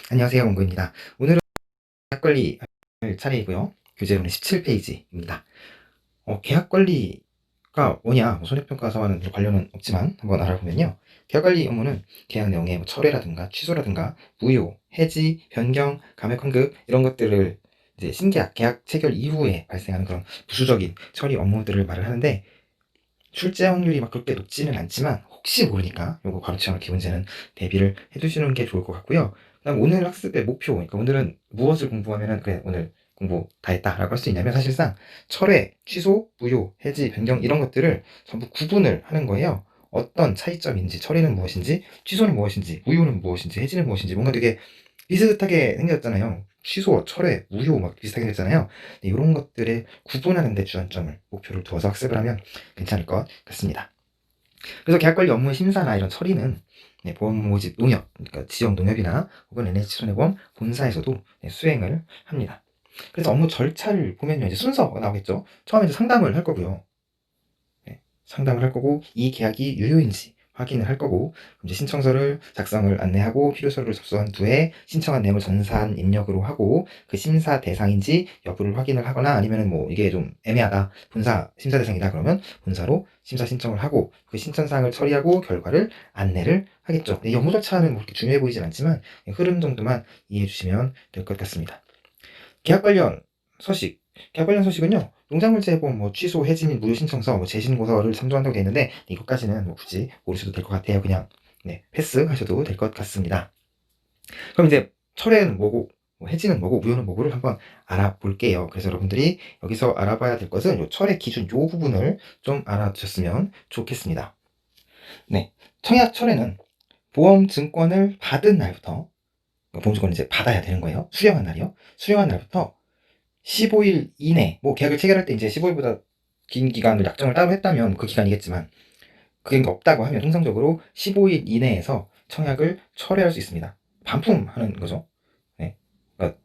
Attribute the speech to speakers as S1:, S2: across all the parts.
S1: 안녕하세요, 원고입니다. 오늘은 계약관리 할 차례이고요. 교재로는 17페이지입니다. 계약관리가 뭐냐, 손해평가서와는 관련은 없지만 한번 알아보면요. 계약관리 업무는 계약 내용의 철회라든가 취소라든가 무효, 해지, 변경, 감액 환급 이런 것들을 이제 신계약, 계약 체결 이후에 발생하는 그런 부수적인 처리 업무들을 말을 하는데, 출제 확률이 막 그렇게 높지는 않지만 혹시 모르니까 요거 바로치기 기본제는 대비를 해두시는 게 좋을 것 같고요. 그다음 오늘 학습의 목표, 그러니까 오늘은 무엇을 공부하면은 그래 오늘 공부 다 했다라고 할 수 있냐면, 사실상 철회, 취소, 무효, 해지, 변경 이런 것들을 전부 구분을 하는 거예요. 어떤 차이점인지, 철회는 무엇인지, 취소는 무엇인지, 무효는 무엇인지, 해지는 무엇인지, 뭔가 되게 비슷하게 생겼잖아요. 취소, 철회, 무효 막 비슷하게 생겼잖아요. 이런 것들을 구분하는 데 주안점을 목표를 두어서 학습을 하면 괜찮을 것 같습니다. 그래서 계약관리 업무의 심사나 이런 처리는 보험 모집 농협, 그러니까 지역 농협이나 혹은 NH손해보험 본사에서도 수행을 합니다. 그래서 업무 절차를 보면요, 이제 순서가 나오겠죠. 처음에 이제 상담을 할 거고요. 상담을 할 거고, 이 계약이 유효인지 확인을 할 거고, 이제 신청서를 작성을 안내하고 필요 서류를 접수한 뒤에 신청한 내용을 전산 입력으로 하고, 그 심사 대상인지 여부를 확인을 하거나, 아니면은 뭐 이게 좀 애매하다, 본사 심사 대상이다 그러면 본사로 심사 신청을 하고 그 신청사항을 처리하고 결과를 안내를 하겠죠. 이 업무 절차는 뭐 그렇게 중요해 보이진 않지만 흐름 정도만 이해해 주시면 될 것 같습니다. 계약 관련 서식. 계약 관련 서식은요, 농작물재보험 뭐 취소, 해지 및 무효 신청서, 뭐 재신고서를 참조한다고 되어 있는데, 이것까지는 뭐 굳이 모르셔도 될 것 같아요. 그냥 패스하셔도 될 것 같습니다. 그럼 이제 철회는 뭐고, 뭐 해지는 뭐고, 무효는 뭐고를 한번 알아볼게요. 그래서 여러분들이 여기서 알아봐야 될 것은 요 철회 기준 요 부분을 좀 알아두셨으면 좋겠습니다. 청약 철회는 보험 증권을 받은 날부터, 보험증권을 이제 받아야 되는 거예요. 수령한 날이요. 수령한 날부터 15일 이내, 뭐 계약을 체결할 때 이제 15일보다 긴 기간을 약정을 따로 했다면 그 기간이겠지만, 그게 없다고 하면 통상적으로 15일 이내에서 청약을 철회할 수 있습니다. 반품하는 거죠. 그러니까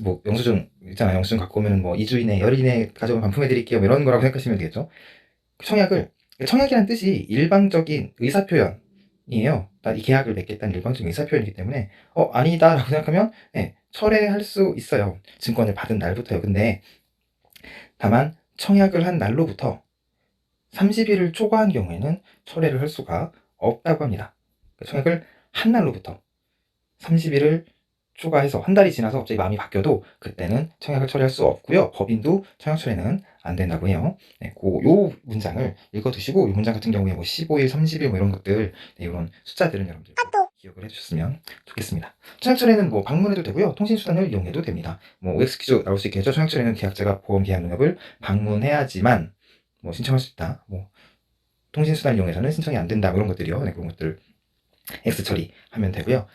S1: 뭐 영수증 있잖아요. 영수증 갖고 오면 뭐 2주 이내, 열흘 이내 가져오면 반품해 드릴게요. 뭐 이런 거라고 생각하시면 되겠죠. 청약이라는 뜻이 일방적인 의사표현이에요. 이 계약을 맺겠다는 일방적인 의사표현이기 때문에 아니다라고 생각하면 철회할 수 있어요. 증권을 받은 날부터요. 근데 다만 청약을 한 날로부터 30일을 초과한 경우에는 철회를 할 수가 없다고 합니다. 청약을 한 날로부터 30일을 초과해서 한 달이 지나서 갑자기 마음이 바뀌어도 그때는 청약을 처리할 수 없고요. 법인도 청약 철회는 안 된다고 해요. 요 문장을 읽어두시고, 이 문장 같은 경우에 뭐 15일, 30일 뭐 이런 것들, 이런 숫자들은 여러분들 기억을 해주셨으면 좋겠습니다. 청약 철회는 뭐 방문해도 되고요. 통신수단을 이용해도 됩니다. 뭐 OX 퀴즈 나올 수 있겠죠. 청약 철회는 계약자가 보험 계약 농협을 방문해야지만 뭐 신청할 수 있다. 뭐 통신수단 이용해서는 신청이 안 된다. 이런 것들이요. 그런 것들 X 처리하면 되고요.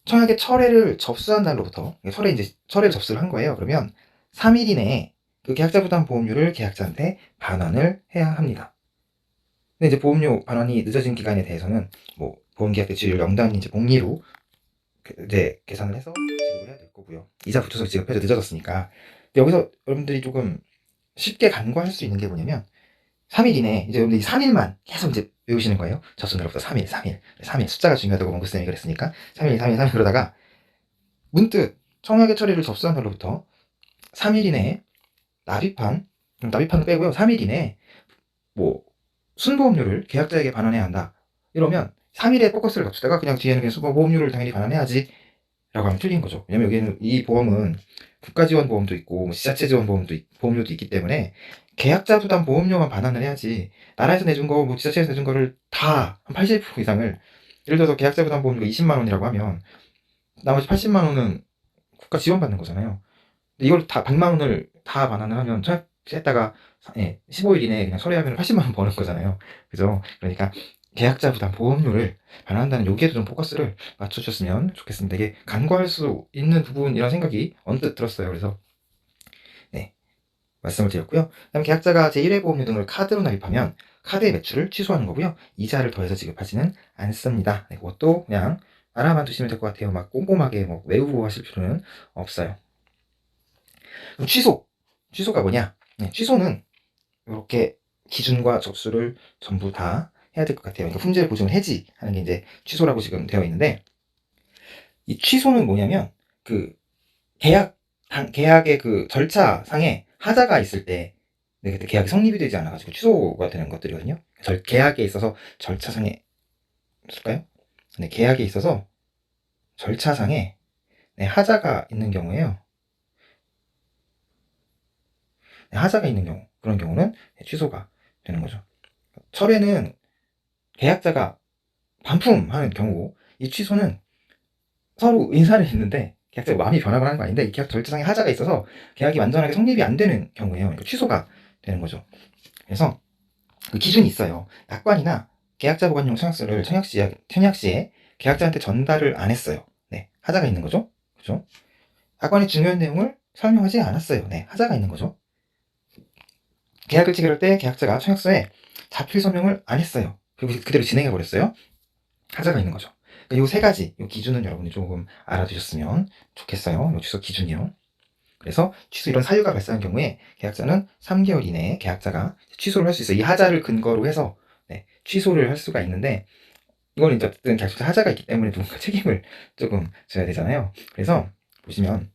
S1: 청약의 철회를 접수한 날로부터, 철회를 접수를 한 거예요. 그러면 3일 이내에 그 계약자 부담 보험료를 계약자한테 반환을 해야 합니다. 근데 이제 보험료 반환이 늦어진 기간에 대해서는 뭐 보험계약 대출율 0단 이제 복리로 이제 계산을 해서 지급을 해야 될 거고요. 이자 붙여서 지급해도 늦어졌으니까. 근데 여기서 여러분들이 조금 쉽게 간과할 수 있는 게 뭐냐면, 3일 이내에 이제 여러분들이 3일만 계속 이제 외우시는 거예요. 접수 날부터 3일 숫자가 중요하다고 원고쌤이 그랬으니까 3일 그러다가 문득 청약의 처리를 접수한 날로부터 3일 이내에 납입판은 빼고요. 3일 이내에 뭐 순보험료를 계약자에게 반환해야 한다. 이러면 3일에 포커스를 맞추다가 그냥 뒤에는 그냥 순보험료를 당연히 반환해야지 라고 하면 틀린 거죠. 왜냐면 여기는 이 보험은 국가지원보험도 있고 지자체지원보험도 보험료도 있기 때문에 계약자 부담 보험료만 반환을 해야지, 나라에서 내준 거, 뭐 지자체에서 내준 거를 다 한 80% 이상을, 예를 들어서 계약자 부담 보험료가 20만 원이라고 하면 나머지 80만 원은 국가 지원받는 거잖아요. 근데 이걸 다 100만 원을 다 반환을 하면 했다가 15일 이내에 그냥 철회하면 80만 원 버는 거잖아요. 그죠? 그러니까 계약자 부담 보험료를 반환한다는 여기에도 좀 포커스를 맞춰주셨으면 좋겠습니다. 이게 간과할 수 있는 부분이라는 생각이 언뜻 들었어요. 그래서 말씀을 드렸고요. 그다음 계약자가 제1회 보험료 등을 카드로 납입하면 카드의 매출을 취소하는 거고요. 이자를 더해서 지급하지는 않습니다. 그것도 그냥 알아만 두시면 될 것 같아요. 막 꼼꼼하게 뭐 외우고 하실 필요는 없어요. 그럼 취소가 뭐냐? 취소는 이렇게 기준과 접수를 전부 다 해야 될 것 같아요. 그러니까 품질 보증을 해지하는 게 이제 취소라고 지금 되어 있는데, 이 취소는 뭐냐면 그 계약의 그 절차상에 하자가 있을 때 그때 계약이 성립이 되지 않아가지고 취소가 되는 것들이거든요. 계약에 있어서 절차상에 쓸까요? 네, 계약에 있어서 절차상에 네, 하자가 있는 경우에요. 네, 하자가 있는 경우, 그런 경우는 취소가 되는 거죠. 철회는 계약자가 반품하는 경우고, 이 취소는 서로 의사는 있는데 계약자가 마음이 변하거나 하는 거 아닌데 이 계약 절차상에 하자가 있어서 계약이 완전하게 성립이 안 되는 경우에요. 그러니까 취소가 되는 거죠. 그래서 그 기준이 있어요. 약관이나 계약자 보관용 청약 시에 계약자한테 전달을 안 했어요. 네, 하자가 있는 거죠. 그죠? 약관의 중요한 내용을 설명하지 않았어요. 네, 하자가 있는 거죠. 계약을 체결할 때 계약자가 청약서에 자필 서명을 안 했어요. 그리고 그대로 진행해 버렸어요. 하자가 있는 거죠. 이 세 가지 이 기준은 여러분이 조금 알아두셨으면 좋겠어요. 이 취소 기준이요. 그래서 취소 이런 사유가 발생한 경우에 계약자는 3개월 이내에 계약자가 취소를 할 수 있어요. 이 하자를 근거로 해서 네, 취소를 할 수가 있는데 이건 이제 어쨌든 계약자 하자가 있기 때문에 누군가 책임을 조금 져야 되잖아요. 그래서 보시면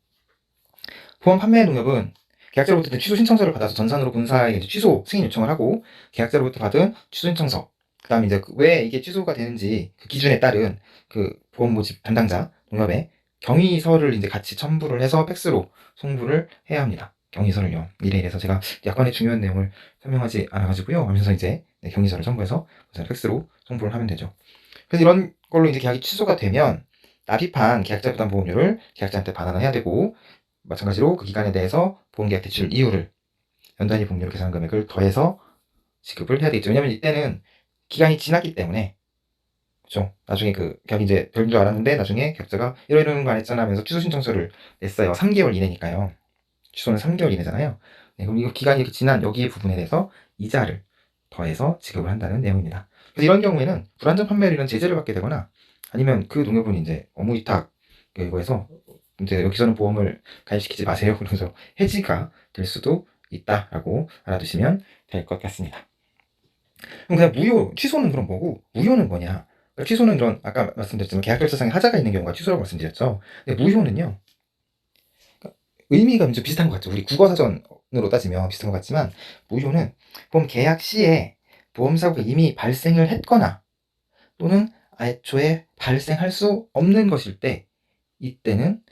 S1: 보험 판매 농협은 계약자로부터 취소 신청서를 받아서 전산으로 본사에 취소 승인 요청을 하고 계약자로부터 받은 취소 신청서 그다음에 이제 왜 이게 취소가 되는지 그 기준에 따른 그 보험 모집 담당자 농협에 경위서를 이제 같이 첨부를 해서 팩스로 송부를 해야 합니다. 경위서를요. 이래서 제가 약관의 중요한 내용을 설명하지 않아가지고요. 하면서 이제 경위서를 첨부해서 팩스로 송부를 하면 되죠. 그래서 이런 걸로 이제 계약이 취소가 되면 납입한 계약자 부담 보험료를 계약자한테 반환을 해야 되고 마찬가지로 그 기간에 대해서 보험계약 대출 이유를 연단위 보험료로 계산한 금액을 더해서 지급을 해야 되겠죠. 왜냐면 이때는 기간이 지났기 때문에 그렇죠. 나중에 그 계약이 이제 될 줄 알았는데 나중에 계약자가 이러이러한 거 안 했잖아 하면서 취소 신청서를 냈어요. 3개월 이내니까요. 취소는 3개월 이내잖아요. 네, 그럼 이거 기간이 이렇게 지난 여기에 부분에 대해서 이자를 더해서 지급을 한다는 내용입니다. 그래서 이런 경우에는 불안정 판매율이라는 제재를 받게 되거나 아니면 그 농협은 이제 업무 위탁 이거에서 이제 여기서는 보험을 가입시키지 마세요. 그러면서 해지가 될 수도 있다라고 알아두시면 될 것 같습니다. 그럼 그냥 무효, 취소는 그럼 뭐고, 무효는 뭐냐? 그러니까 취소는 이런, 아까 말씀드렸지만 계약 절차상에 하자가 있는 경우가 취소라고 말씀드렸죠. 근데 무효는요, 그러니까 의미가 좀 비슷한 것 같죠. 우리 국어사전으로 따지면 비슷한 것 같지만, 무효는 보험 계약 시에 보험사고가 이미 발생을 했거나, 또는 애초에 발생할 수 없는 것일 때, 이때는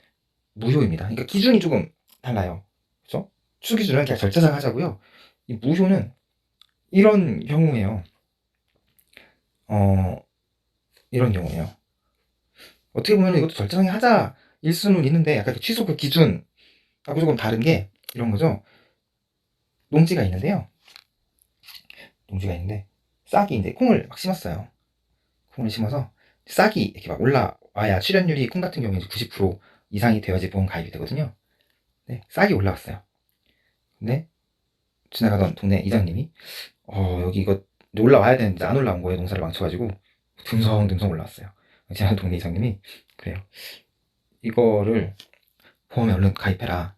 S1: 무효입니다. 그러니까 기준이 조금 달라요. 그죠? 추기준은 그냥 절차상 하자고요. 이 무효는 이런 경우에요. 이런 경우에요. 어떻게 보면 이것도 절차상의 하자일 수는 있는데 약간 그 취소 그 기준하고 조금 다른 게 이런 거죠. 농지가 있는데요. 농지가 있는데 싹이 이제 콩을 막 심었어요. 콩을 심어서 싹이 이렇게 막 올라와야 출연율이 콩 같은 경우에 90% 이상이 되어야지 보험 가입이 되거든요. 네, 싹이 올라왔어요. 근데 지나가던 동네 이장님이 여기 이거 올라와야 되는데 안 올라온 거예요. 농사를 망쳐가지고 듬성듬성 올라왔어요. 지나가던 동네 이장님이 그래요. 이거를 보험에 얼른 가입해라.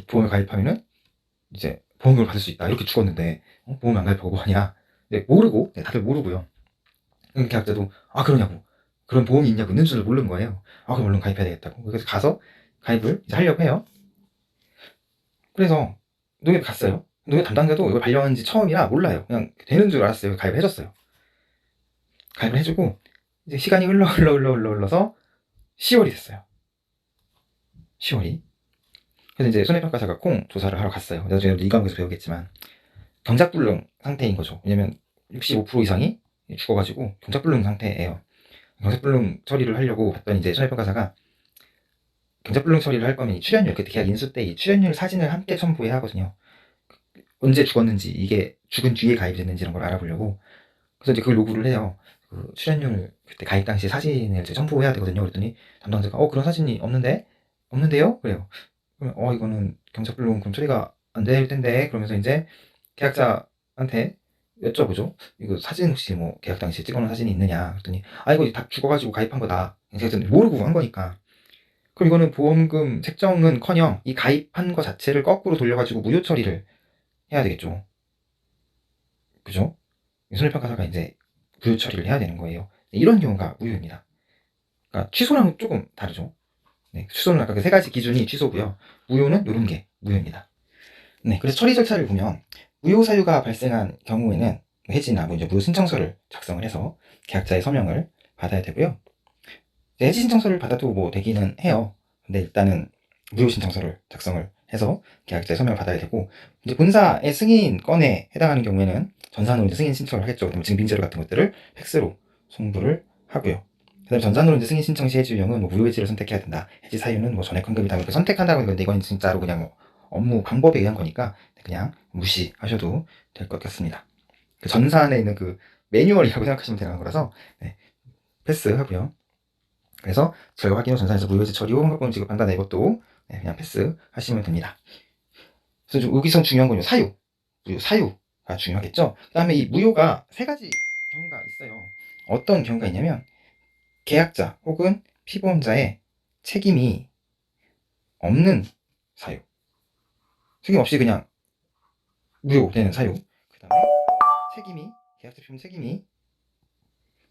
S1: 보험에 가입하면은 이제 보험금을 받을 수 있다. 이렇게 죽었는데 보험에 안 가입하고 뭐하냐. 네, 모르고 다들 모르고요. 계약자도 그러냐고. 그런 보험이 있냐고 있는 줄을 모르는 거예요. 그럼 얼른 가입해야 되겠다고. 그래서 가서 가입을 이제 하려고 해요. 그래서 농협에 갔어요. 농협 담당자도 이걸 발령한 지 처음이라 몰라요. 그냥 되는 줄 알았어요. 가입을 해줬어요. 가입을 해주고 이제 시간이 흘러서 10월이 됐어요. 10월이. 그래서 이제 손해평가사가 콩 조사를 하러 갔어요. 나중에 이 과목에서 배우겠지만 경작불능 상태인 거죠. 왜냐면 65% 이상이 죽어가지고 경작불능 상태예요. 경작불능 처리를 하려고 봤더니 이제 손해평가사가 경작불능 처리를 할 거면 출연율, 그때 계약 인수 때 이 출연율 사진을 함께 첨부해야 하거든요. 언제 죽었는지, 이게 죽은 뒤에 가입됐는지 이런 걸 알아보려고. 그래서 이제 그걸 요구를 해요. 그 출연율 그때 가입 당시 사진을 이제 첨부해야 되거든요. 그랬더니 담당자가 그런 사진이 없는데요? 그래요. 그럼 이거는 경작불능 그럼 처리가 안 될 텐데 그러면서 이제 계약자한테 여쭤보죠. 이거 사진 혹시 뭐 계약 당시에 찍어놓은 사진이 있느냐. 그랬더니 이거 다 죽어가지고 가입한 거다. 계약자는 모르고 한 거니까. 그럼 이거는 보험금 책정은커녕 이 가입한 거 자체를 거꾸로 돌려가지고 무효 처리를 해야 되겠죠. 그죠? 손해평가사가 이제 무효 처리를 해야 되는 거예요. 이런 경우가 무효입니다. 그러니까 취소랑은 조금 다르죠. 네, 취소는 아까 그 세 가지 기준이 취소고요. 무효는 요런 게 무효입니다. 네, 그래서 처리 절차를 보면 무효 사유가 발생한 경우에는 해지나 뭐 이제 무효 신청서를 작성을 해서 계약자의 서명을 받아야 되고요. 해지 신청서를 받아도 뭐 되기는 해요. 근데 일단은 무효 신청서를 작성을 해서 계약자의 서명을 받아야 되고, 이제 본사의 승인 건에 해당하는 경우에는 전산으로 이제 승인 신청을 하겠죠. 그다음에 증빙 자료 같은 것들을 팩스로 송부를 하고요. 그다음에 전산으로 이제 승인 신청 시 해지 유형은 뭐 무효 해지를 선택해야 된다. 해지 사유는 뭐 전액 환급이다. 이렇게 선택한다고 하는데 이건 진짜로 그냥 뭐 업무 방법에 의한 거니까 그냥 무시하셔도 될 것 같습니다. 그 전산에 있는 그 매뉴얼이라고 생각하시면 되는 거라서 네, 패스하고요. 그래서 결과 확인 후 전산에서 무효해지 처리 후 환급금 지급한다. 네, 이것도 네, 그냥 패스하시면 됩니다. 그래서 여기서 중요한 건 사유, 무효 사유가 중요하겠죠. 그 다음에 이 무효가 세 가지 경우가 있어요. 어떤 경우가 있냐면 계약자 혹은 피보험자의 책임이 없는 사유, 책임 없이 그냥 무효되는 사유. 그 다음에 계약자 피보험 책임이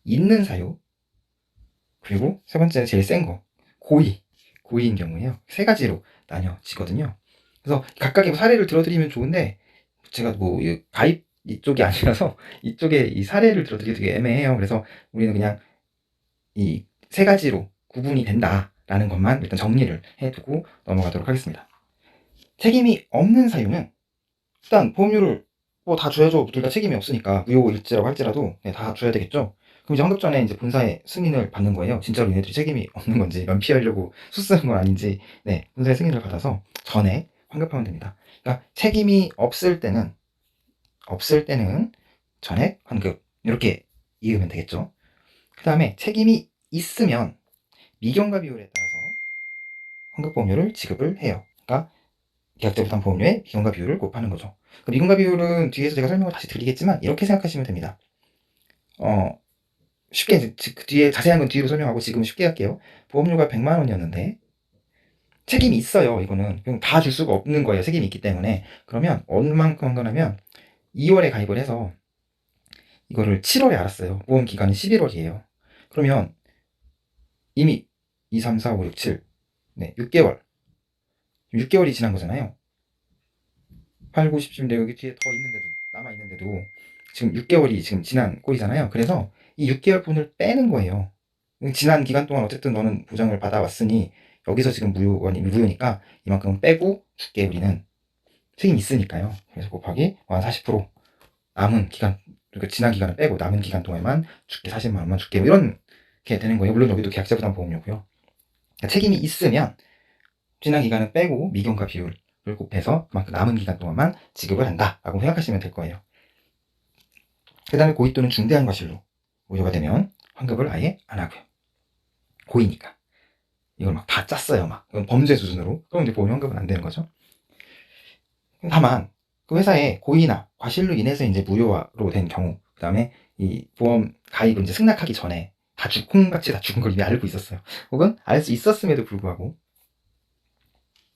S1: 있는 사유. 그리고 세 번째는 제일 센 거, 고의인 경우에요. 세 가지로 나뉘어지거든요. 그래서 각각의 사례를 들어드리면 좋은데 제가 뭐 가입 이쪽이 아니라서 이쪽에 이 사례를 들어드리기 되게 애매해요. 그래서 우리는 그냥 이 세 가지로 구분이 된다라는 것만 일단 정리를 해두고 넘어가도록 하겠습니다. 책임이 없는 사유는 일단 보험료를 뭐 다 줘야죠. 둘 다 책임이 없으니까 무효일지라고 할지라도 네, 다 줘야 되겠죠. 그럼 이제 환급 전에 이제 본사의 승인을 받는 거예요. 진짜로 얘네들이 책임이 없는 건지 면피하려고 수쓰는 건 아닌지 네, 본사의 승인을 받아서 전에 환급하면 됩니다. 그러니까 책임이 없을 때는 전액 환급 이렇게 이으면 되겠죠. 그 다음에 책임이 있으면 미경과 비율에 따라서 환급보험료를 지급을 해요. 그러니까 계약자 부담 보험료의 미경과 비율을 곱하는 거죠. 그 미경과 비율은 뒤에서 제가 설명을 다시 드리겠지만 이렇게 생각하시면 됩니다. 쉽게 그 뒤에 자세한 건 뒤로 설명하고 지금 쉽게 할게요. 보험료가 100만 원이었는데 책임이 있어요. 이거는 그럼 다 줄 수가 없는 거예요. 책임이 있기 때문에. 그러면 얼마만큼 한 거냐면 2월에 가입을 해서 이거를 7월에 알았어요. 보험 기간은 11월이에요. 그러면 이미 2, 3, 4, 5, 6, 7 네, 6개월이 지난 거잖아요. 8, 9, 10, 11인데 여기 뒤에 더 있는데도 남아있는데도 지금 6개월이 지금 지난 꼴이잖아요. 그래서 이 6개월 분을 빼는 거예요. 지난 기간 동안 어쨌든 너는 보장을 받아왔으니 여기서 지금 무효니까 이만큼 빼고 줄게. 우리는 책임이 있으니까요. 그래서 곱하기 40% 남은 기간, 그러니까 지난 기간을 빼고 남은 기간 동안만 줄게. 40만 원만 줄게. 이렇게 되는 거예요. 물론 여기도 계약자 부담 보험료고요. 그러니까 책임이 있으면 지난 기간은 빼고 미경과 비율을 곱해서 그만큼 남은 기간 동안만 지급을 한다라고 생각하시면 될 거예요. 그 다음에 고의 또는 중대한 과실로 무효가 되면 환급을 아예 안 하고요. 고의니까. 이걸 막 다 짰어요. 이건 범죄 수준으로. 그럼 이제 보험 환급은 안 되는 거죠. 다만 그 회사의 고의나 과실로 인해서 이제 무효로 된 경우, 그 다음에 이 보험 가입을 이제 승낙하기 전에 콩같이 다 죽은 걸 이미 알고 있었어요. 혹은 알 수 있었음에도 불구하고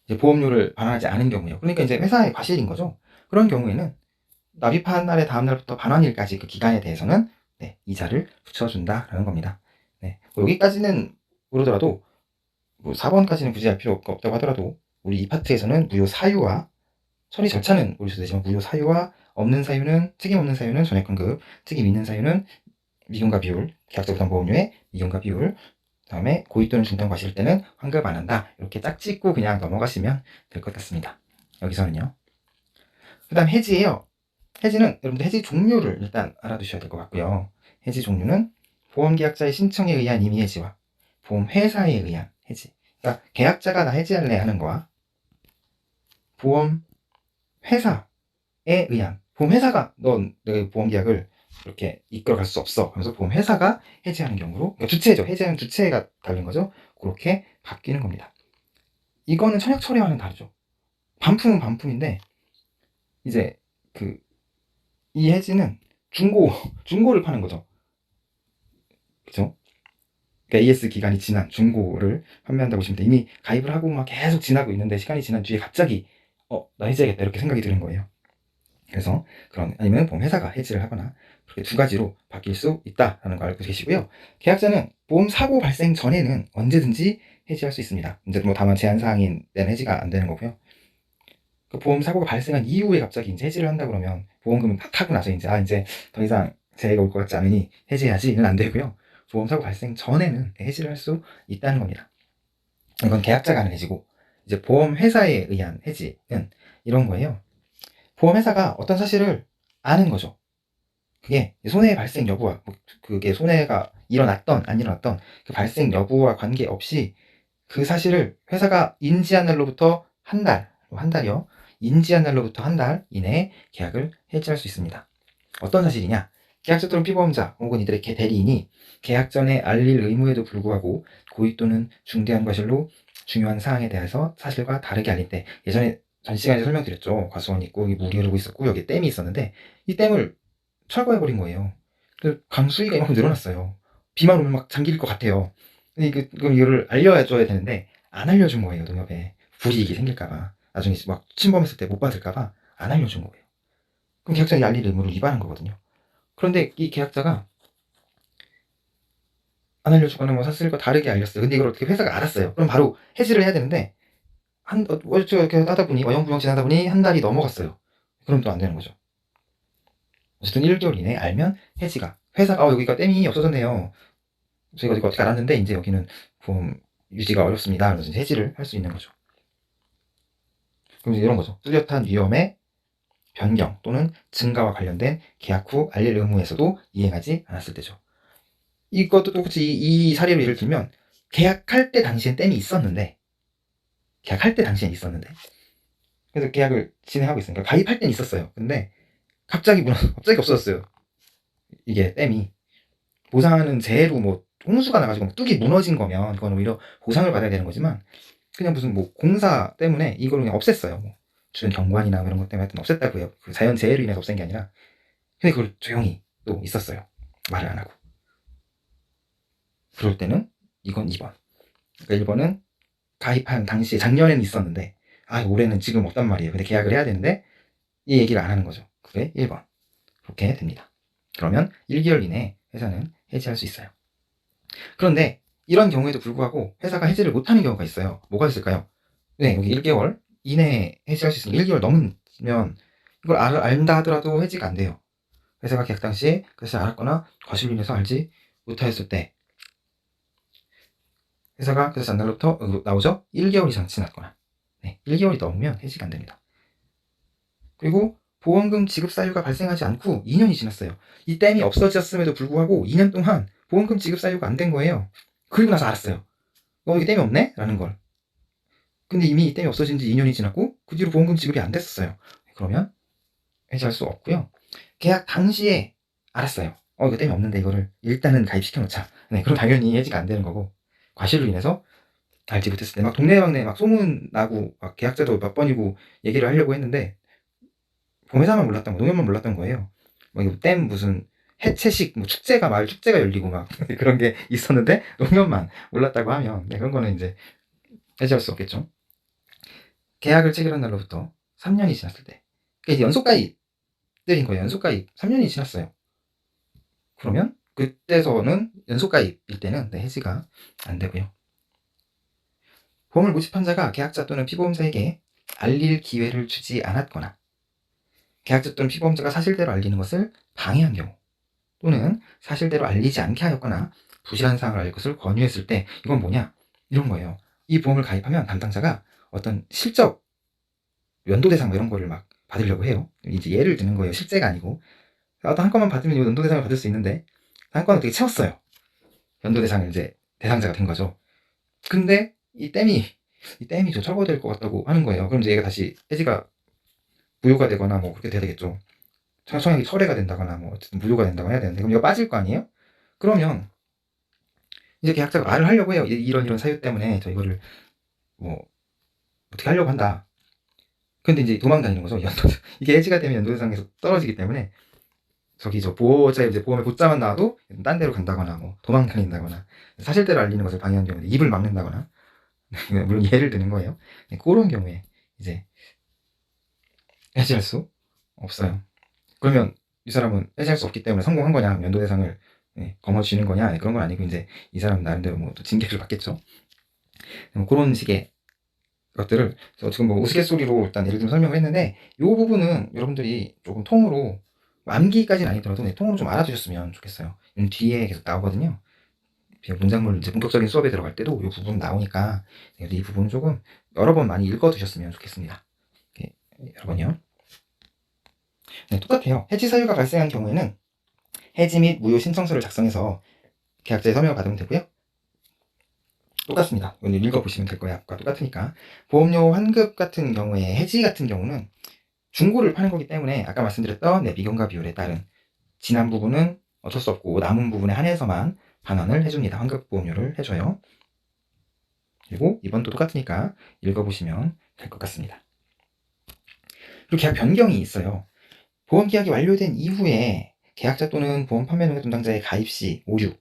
S1: 이제 보험료를 반환하지 않은 경우예요. 그러니까 이제 회사의 과실인 거죠. 그런 경우에는 납입한 날의 다음 날부터 반환일까지 그 기간에 대해서는 네, 이자를 붙여준다라는 겁니다. 네, 뭐 여기까지는 모르더라도 뭐 4번까지는 굳이 할 필요가 없다고 하더라도 우리 이 파트에서는 무효 사유와 처리 절차는 모르셔도 되지만 무효 사유와 책임 없는 사유는 전액 환급, 책임 있는 사유는 미경과 비율, 계약자 부담 보험료의 미경과 비율, 그다음에 고의 또는 중대한 과실 때는 환급 안 한다. 이렇게 딱 찍고 그냥 넘어가시면 될 것 같습니다. 여기서는요. 그다음 해지예요. 해지는 여러분들 해지 종류를 일단 알아두셔야 될 것 같고요. 해지 종류는 보험계약자의 신청에 의한 임의 해지와 보험회사에 의한 해지. 그러니까 계약자가 나 해지할래 하는 거와 보험회사에 의한, 보험회사가 넌 내 보험계약을 이렇게 이끌어갈 수 없어 하면서 보험회사가 해지하는 경우로, 그러니까 주체죠. 해지하는 주체가 다른 거죠. 그렇게 바뀌는 겁니다. 이거는 청약처리와는 다르죠. 반품은 반품인데 이제 이 해지는 중고를 파는 거죠. 그죠? 그러니까 AS 기간이 지난 중고를 판매한다고 보시면 돼. 이미 가입을 하고 막 계속 지나고 있는데 시간이 지난 뒤에 갑자기 나 해지하겠다 이렇게 생각이 드는 거예요. 그래서 아니면 보험 회사가 해지를 하거나 그렇게 두 가지로 바뀔 수 있다라는 거 알고 계시고요. 계약자는 보험 사고 발생 전에는 언제든지 해지할 수 있습니다. 이제 뭐 다만 제한 사항인 때는 해지가 안 되는 거고요. 그 보험 사고가 발생한 이후에 갑자기 이제 해지를 한다 그러면 보험금을 다 타고 나서 이제 더 이상 재해가 올 것 같지 않으니 해지해야지는 안 되고요. 보험 사고 발생 전에는 해지를 할 수 있다는 겁니다. 이건 계약자가 하는 해지고, 이제 보험 회사에 의한 해지는 이런 거예요. 보험 회사가 어떤 사실을 아는 거죠. 그게 손해 발생 여부와 그게 손해가 일어났던 안 일어났던 그 발생 여부와 관계없이 그 사실을 회사가 인지한 날로부터 한 달이요. 인지한 날로부터 한 달 이내에 계약을 해지할 수 있습니다. 어떤 사실이냐? 계약자 또는 피보험자 혹은 이들의 대리인이 계약 전에 알릴 의무에도 불구하고 고의 또는 중대한 과실로 중요한 사항에 대해서 사실과 다르게 알릴 때, 예전에 전 시간에 설명드렸죠. 과수원이 있고 여기 물이 흐르고 있었고 여기 댐이 있었는데 이 댐을 철거해버린 거예요. 그래서 강수위가 이만큼 늘어났어요. 비만 오면 막 잠길 것 같아요. 근데 그럼 이거를 알려줘야 되는데 안 알려준 거예요. 농협에 불이익이 생길까봐, 나중에 막 침범했을 때 못 받을까봐 안 알려준 거예요. 그럼 계약자가 알릴 의무를 위반한 거거든요. 그런데 이 계약자가 안 알려주거나 뭐 사실과 다르게 알렸어요. 근데 이걸 어떻게 회사가 알았어요. 그럼 바로 해지를 해야 되는데 이렇게 하다 보니 어영부영 지나다 보니 한 달이 넘어갔어요. 그럼 또 안 되는 거죠. 어쨌든 1개월 이내에 알면 해지가, 회사가 여기가 댐이 없어졌네요. 저희가 이거 어떻게 알았는데 이제 여기는 보험 유지가 어렵습니다. 그래서 이제 해지를 할 수 있는 거죠. 그럼 이제 이런 거죠. 뚜렷한 위험의 변경 또는 증가와 관련된 계약 후 알릴 의무에서도 이행하지 않았을 때죠. 이것도 똑같이 이 사례로 예를 들면 계약할 때 당시엔 댐이 있었는데, 그래서 계약을 진행하고 있으니까 가입할 땐 있었어요. 근데 갑자기 없어졌어요. 이게 댐이 보상하는 재해로 뭐 홍수가 나가지고 뚝이 무너진 거면 그건 오히려 보상을 받아야 되는 거지만, 그냥 무슨 뭐 공사 때문에 이걸 그냥 없앴어요. 뭐 주변 경관이나 이런 것 때문에 하여튼 없앴다고요. 그 자연 재해로 인해서 없앤 게 아니라. 근데 그걸 조용히 또 있었어요. 말을 안 하고. 그럴 때는 이건 2번. 그러니까 1번은 가입한 당시에 작년에는 있었는데 올해는 지금 없단 말이에요. 근데 계약을 해야 되는데 이 얘기를 안 하는 거죠. 그게 1번. 그렇게 됩니다. 그러면 1개월 이내에 회사는 해지할 수 있어요. 그런데 이런 경우에도 불구하고 회사가 해지를 못하는 경우가 있어요. 뭐가 있을까요? 네, 여기 1개월 이내에 해지할 수 있으면 1개월 넘으면 이걸 안다 하더라도 해지가 안 돼요. 회사가 계약 당시에 그것을 알았거나 과실로 인해서 알지 못하였을 때, 회사가 그래서 전날로부터 나오죠? 1개월 이상 지났거나 1개월이 넘으면 해지가 안 됩니다. 그리고 보험금 지급 사유가 발생하지 않고 2년이 지났어요. 이 댐이 없어졌음에도 불구하고 2년 동안 보험금 지급 사유가 안 된 거예요. 그리고 나서 알았어요. 이게 댐이 없네? 라는 걸. 근데 이미 이 댐이 없어진 지 2년이 지났고 그 뒤로 보험금 지급이 안 됐었어요. 그러면 해지할 수 없고요. 계약 당시에 알았어요. 이거 댐이 없는데 이거를 일단은 가입시켜 놓자. 그럼 당연히 해지가 안 되는 거고, 과실로 인해서 알지 못했을 때 막 동네방네 막 소문 나고 막 계약자도 몇 번이고 얘기를 하려고 했는데 보험회사만 몰랐던 거, 농협만 몰랐던 거예요. 댐 무슨 해체식 축제가 마을 축제가 열리고 막 그런 게 있었는데 농협만 몰랐다고 하면 그런 거는 이제 해지할 수 없겠죠. 계약을 체결한 날로부터 3년이 지났을 때, 그러니까 이제 연속가입들인 거예요. 연속가입 3년이 지났어요. 그러면 그때서는 연속가입일 때는 해지가 안 되고요. 보험을 모집한 자가 계약자 또는 피보험자에게 알릴 기회를 주지 않았거나 계약자 또는 피보험자가 사실대로 알리는 것을 방해한 경우, 또는 사실대로 알리지 않게 하였거나 부실한 사항을 알릴 것을 권유했을 때, 이건 뭐냐? 이런 거예요. 이 보험을 가입하면 담당자가 어떤 실적 연도대상 이런 거를 막 받으려고 해요. 이제 예를 드는 거예요. 실제가 아니고. 어떤 한 건만 받으면 연도대상을 받을 수 있는데 한 건을 되게 채웠어요. 연도대상을 이제 대상자가 된 거죠. 근데 이 댐이 좀 철거될 것 같다고 하는 거예요. 그럼 이제 얘가 다시 해지가 무효가 되거나 뭐 그렇게 돼야 되겠죠. 청약이 철회가 된다거나 뭐 어쨌든 무효가 된다고 해야 되는데, 그럼 이거 빠질 거 아니에요? 그러면 이제 계약자가 말을 하려고 해요. 이런 사유 때문에 저 이거를 뭐 어떻게 하려고 한다. 근데 이제 도망다니는 거죠. 이게 해지가 되면 연도대상에서 떨어지기 때문에 저기 보호자의 이제 보험에 보자만 나와도 딴 데로 간다거나 뭐 도망다닌다거나 사실대로 알리는 것을 방해한 경우에 입을 막는다거나 물론 예를 드는 거예요. 그런 경우에 이제 해지할 수 없어요. 그러면 이 사람은 해지할 수 없기 때문에 성공한 거냐, 면도 대상을 거머쥐는 거냐, 그런 건 아니고 이제 이 사람 나름대로 뭐 또 징계를 받겠죠. 뭐 그런 식의 것들을 지금 뭐 우스갯소리로 일단 예를 들면 설명을 했는데, 이 부분은 여러분들이 조금 통으로 암기까지는 아니더라도 통으로 좀 알아두셨으면 좋겠어요. 뒤에 계속 나오거든요. 문장물 이제 본격적인 수업에 들어갈 때도 이 부분 나오니까 이 부분 조금 여러 번 많이 읽어두셨으면 좋겠습니다. 여러 번요. 똑같아요. 해지 사유가 발생한 경우에는 해지 및 무효 신청서를 작성해서 계약자의 서명을 받으면 되고요. 똑같습니다. 이건 읽어보시면 될 거예요. 아까 똑같으니까. 보험료 환급 같은 경우에 해지 같은 경우는 중고를 파는 거기 때문에 아까 말씀드렸던 미경과 비율에 따른 지난 부분은 어쩔 수 없고 남은 부분에 한해서만 반환을 해줍니다. 환급 보험료를 해줘요. 그리고 이번도 똑같으니까 읽어보시면 될 것 같습니다. 그리고 계약 변경이 있어요. 보험계약이 완료된 이후에 계약자 또는 보험 판매 능력 담당자의 가입 시 오류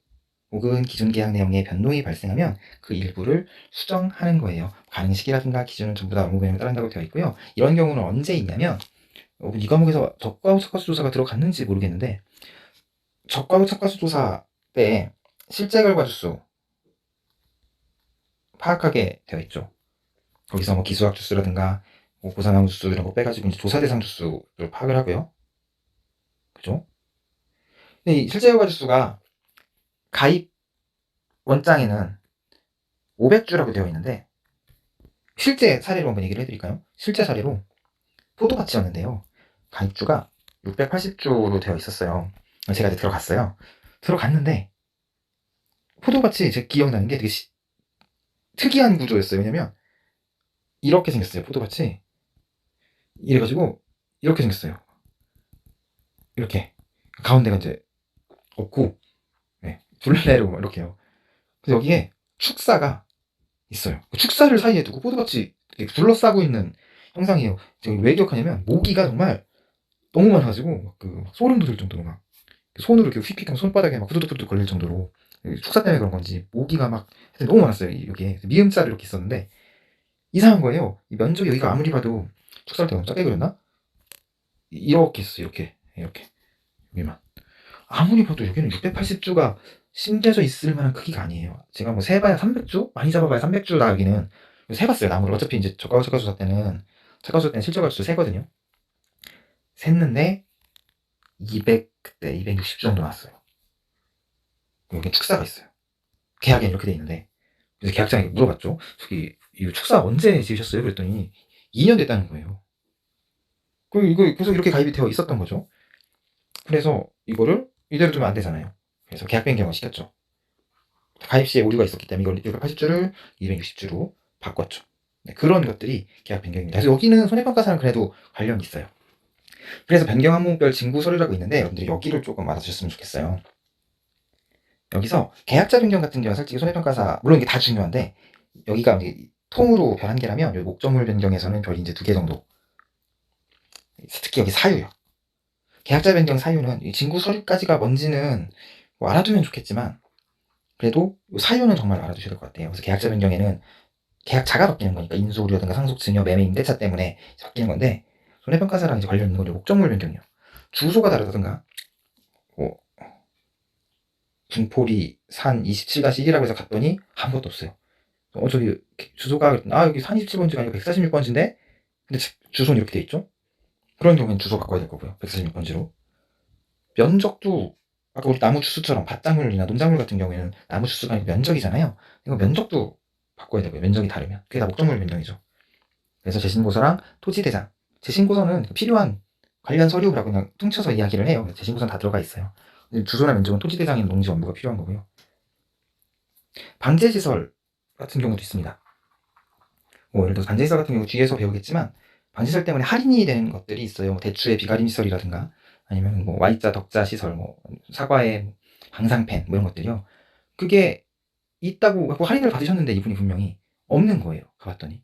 S1: 혹은 기존 계약 내용에 변동이 발생하면 그 일부를 수정하는 거예요. 가능 시기라든가 기준은 전부 다 업무 내용에 따른다고 되어 있고요. 이런 경우는 언제 있냐면, 이 과목에서 적과 후 착과수 조사가 들어갔는지 모르겠는데, 적과 후 착과수 조사 때 실제 결과 주수 파악하게 되어 있죠. 거기서 뭐 기수학 주수라든가 뭐 고사망 주수 이런 거 빼가지고 이제 조사 대상 주수를 파악을 하고요. 그죠? 근데 이 실제 결과 주수가 가입 원장에는 500주라고 되어 있는데, 실제 사례로 한번 얘기를 해드릴까요? 실제 사례로 포도밭이었는데요. 가입주가 680주로 되어 있었어요. 제가 이제 들어갔어요. 들어갔는데 포도밭이 제 기억나는 게 되게 특이한 구조였어요. 왜냐면 이렇게 생겼어요. 포도밭이 이래가지고 이렇게 생겼어요. 이렇게 가운데가 이제 없고 둘레로 이렇게요. 그래서 여기에 축사가 있어요. 축사를 사이에 두고 포도밭이 둘러싸고 있는 형상이에요. 제가 왜 기억하냐면 모기가 정말 너무 많아가지고 소름 돋을 정도로 막 손으로 이렇게 휙휙하면 손바닥에 막 후두둑후두둑 걸릴 정도로, 축사 때문에 그런 건지 모기가 막 너무 많았어요. 여기에 미음자로 이렇게 있었는데 이상한 거예요. 이 면적이 여기가 아무리 봐도 축사를 때 너무 작게 그렸나? 이렇게 있어요. 이렇게 여기만 아무리 봐도 여기는 680주가 심겨져 있을 만한 크기가 아니에요. 제가 뭐 세봐야 300주? 많이 잡아봐야 300주 나가기는 세봤어요. 나무를. 어차피 이제 저가수사 때는 실제 가수 세거든요. 샜는데 200, 그때 260주 정도 나왔어요. 여기 축사가 있어요. 계약에 이렇게 돼 있는데, 그래서 계약장에게 물어봤죠. 저기 이 축사 언제 지으셨어요? 그랬더니 2년 됐다는 거예요. 이거 계속 이렇게 가입이 되어 있었던 거죠. 그래서 이거를 이대로 두면 안 되잖아요. 그래서 계약 변경을 시켰죠. 가입 시에 오류가 있었기 때문에 이걸 680주를 260주로 바꿨죠. 그런 것들이 계약 변경입니다. 그래서 여기는 손해평가사는 그래도 관련이 있어요. 그래서 변경 항목별 징구 서류라고 있는데, 여러분들이 여기를 조금 알아주셨으면 좋겠어요. 여기서 계약자 변경 같은 경우는 솔직히 손해평가사 물론 이게 다 중요한데, 여기가 통으로 별 1개라면 여기 목적물 변경에서는 별이 이제 2개 정도. 특히 여기 사유요. 계약자 변경 사유는 이 징구 서류까지가 뭔지는 뭐 알아두면 좋겠지만, 그래도 사유는 정말 알아두셔야 될 것 같아요. 그래서 계약자 변경에는 계약자가 바뀌는 거니까 인수 오류라든가 상속 증여 매매 임대차 때문에 바뀌는 건데, 손해평가사랑 이제 관련 있는 건 목적물 변경이요. 주소가 다르다든가 뭐 분포리 산 27-1이라고 해서 갔더니 아무것도 없어요. 저기 주소가 여기 산 27번지가 아니고 146번지인데 근데 주소는 이렇게 돼 있죠. 그런 경우에는 주소 바꿔야 될 거고요. 146번지로. 면적도 아까 우리 나무 주수처럼 밭작물이나 농작물 같은 경우에는 나무 주수가 아니고 면적이잖아요. 이거 면적도 바꿔야 되고요. 면적이 다르면 그게 다 목적물 변경이죠. 그래서 재신고서랑 토지대장, 재신고서는 필요한 관련 서류라고 그냥 퉁쳐서 이야기를 해요. 재신고서는 다 들어가 있어요. 주소나 면적은 토지대장인 농지 원부가 필요한 거고요. 방제시설 같은 경우도 있습니다. 예를 들어서 방제시설 같은 경우 뒤에서 배우겠지만, 방제시설 때문에 할인이 되는 것들이 있어요. 대추의 비가림 시설이라든가 아니면 뭐 Y자 덕자 시설, 뭐 사과의 방상펜 뭐 이런 것들이요. 그게 있다고 하고 할인을 받으셨는데 이분이 분명히 없는 거예요. 가봤더니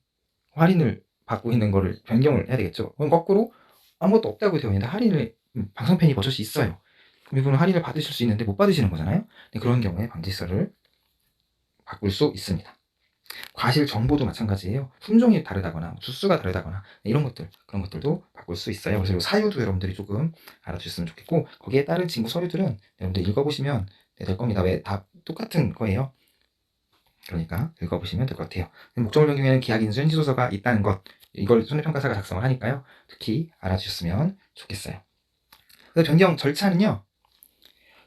S1: 할인을 받고 있는 거를 변경을 해야 되겠죠. 그럼 거꾸로 아무것도 없다고 되어 있는데 할인을 방상펜이 버젓이 있어요. 그럼 이분은 할인을 받으실 수 있는데 못 받으시는 거잖아요. 그런 경우에 방제시설을 바꿀 수 있습니다. 과실 정보도 마찬가지예요. 품종이 다르다거나 주수가 다르다거나 이런 것들, 그런 것들도 바꿀 수 있어요. 그래서 사유도 여러분들이 조금 알아주셨으면 좋겠고, 거기에 따른 징구 서류들은 여러분들 읽어보시면 될 겁니다. 왜 다 똑같은 거예요. 그러니까 읽어보시면 될 것 같아요. 목적물 변경에는 계약 인수 현지조서가 있다는 것, 이걸 손해평가사가 작성을 하니까요. 특히 알아주셨으면 좋겠어요. 그래서 변경 절차는요.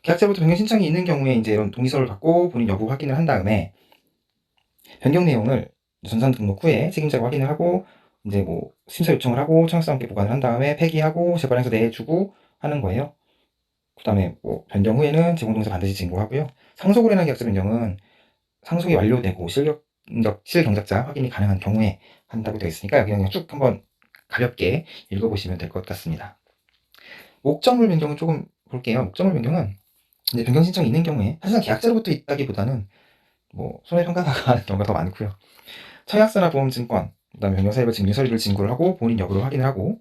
S1: 계약자로부터 변경 신청이 있는 경우에 이제 이런 동의서를 받고 본인 여부 확인을 한 다음에 변경 내용을 전산 등록 후에 책임자가 확인을 하고 이제 뭐 심사 요청을 하고 청약서와 함께 보관을 한 다음에 폐기하고 재발행서 내주고 하는 거예요. 그 다음에 뭐 변경 후에는 제공동의서 반드시 진고하고요. 상속을 해놓은 계약자 변경은 상속이 완료되고 실경작자 확인이 가능한 경우에 한다고 되어 있으니까 그냥 쭉 한번 가볍게 읽어보시면 될 것 같습니다. 목적물 변경은 조금 볼게요. 목적물 변경은 이제 변경 신청이 있는 경우에 사실은 계약자로부터 있다기보다는 뭐 손해평가사가 하는 경우가 더 많고요. 청약서나 보험증권, 그다음에 변경사유별 증빙 서류를 진구를 하고 본인 여부를 확인을 하고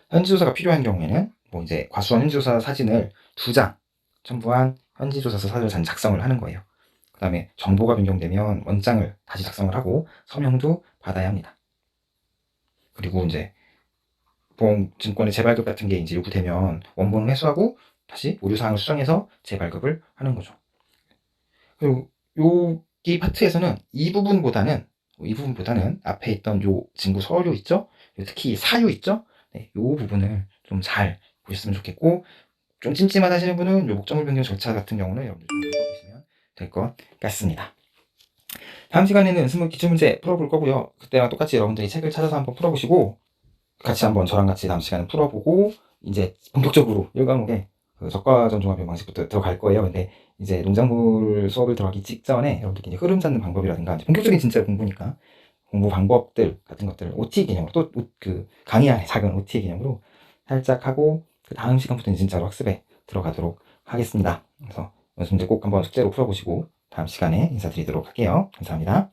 S1: 현지조사가 필요한 경우에는 뭐 이제 과수원 현지조사 사진을 2장 첨부한 현지조사서 사진을 작성을 하는 거예요. 그 다음에 정보가 변경되면 원장을 다시 작성을 하고 서명도 받아야 합니다. 그리고 이제 보험증권의 재발급 같은 게 이제 요구되면 원본을 회수하고 다시 오류사항을 수정해서 재발급을 하는 거죠. 그리고 여기 파트에서는 이 부분보다는 앞에 있던 요 증거 서류 있죠? 특히 사유 있죠? 네, 요 부분을 좀 잘 보셨으면 좋겠고, 좀 찜찜하다 하시는 분은 요 목적물 변경 절차 같은 경우는 여러분들 좀 읽어보시면 될 것 같습니다. 다음 시간에는 연습문 기출문제 풀어볼 거고요. 그때랑 똑같이 여러분들이 책을 찾아서 한번 풀어보시고 같이 한번 저랑 같이 다음 시간에 풀어보고 이제 본격적으로 1과목에 그 적과전 종합 방식부터 들어갈 거예요. 근데 이제 농작물 수업을 들어가기 직전에 여러분들이 이제 흐름 잡는 방법이라든가 본격적인 진짜 공부니까 공부 방법들 같은 것들을 OT 개념으로 또 그 강의 안에 작은 OT 개념으로 살짝 하고 그 다음 시간부터는 진짜로 학습에 들어가도록 하겠습니다. 그래서 연습 문제 꼭 한번 숙제로 풀어보시고 다음 시간에 인사드리도록 할게요. 감사합니다.